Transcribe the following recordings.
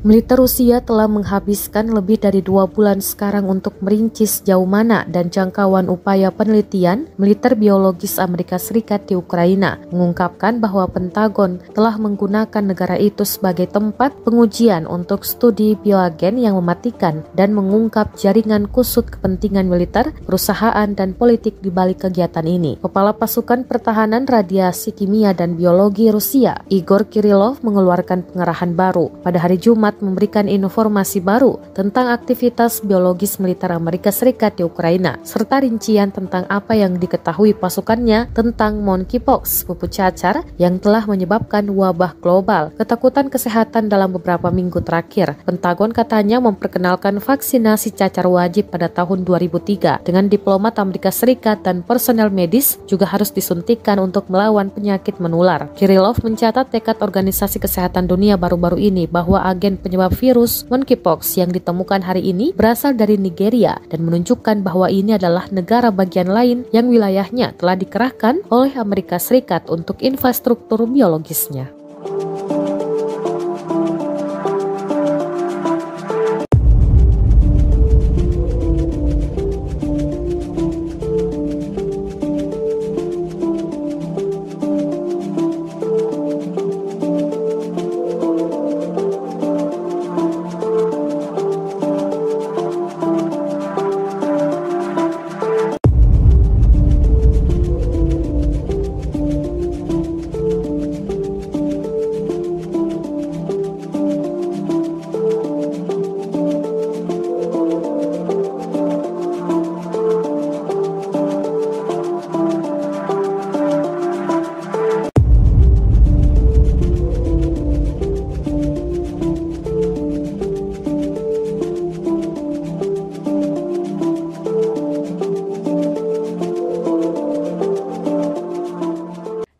Militer Rusia telah menghabiskan lebih dari 2 bulan sekarang untuk merinci sejauh mana dan jangkauan upaya penelitian militer biologis Amerika Serikat di Ukraina, mengungkapkan bahwa Pentagon telah menggunakan negara itu sebagai tempat pengujian untuk studi bioagen yang mematikan dan mengungkap jaringan kusut kepentingan militer, perusahaan, dan politik di balik kegiatan ini. Kepala Pasukan Pertahanan Radiasi Kimia dan Biologi Rusia, Igor Kirillov, mengeluarkan pengarahan baru pada hari Jumat, memberikan informasi baru tentang aktivitas biologis militer Amerika Serikat di Ukraina, serta rincian tentang apa yang diketahui pasukannya tentang monkeypox, kupu cacar, yang telah menyebabkan wabah global. Ketakutan kesehatan dalam beberapa minggu terakhir. Pentagon katanya memperkenalkan vaksinasi cacar wajib pada tahun 2003 dengan diplomat Amerika Serikat dan personel medis juga harus disuntikan untuk melawan penyakit menular. Kirillov mencatat tekad Organisasi Kesehatan Dunia baru-baru ini bahwa agen penyebab virus monkeypox yang ditemukan hari ini berasal dari Nigeria dan menunjukkan bahwa ini adalah negara bagian lain yang wilayahnya telah dikerahkan oleh Amerika Serikat untuk infrastruktur biologisnya.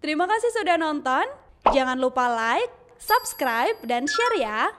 Terima kasih sudah nonton. Jangan lupa like, subscribe, dan share ya.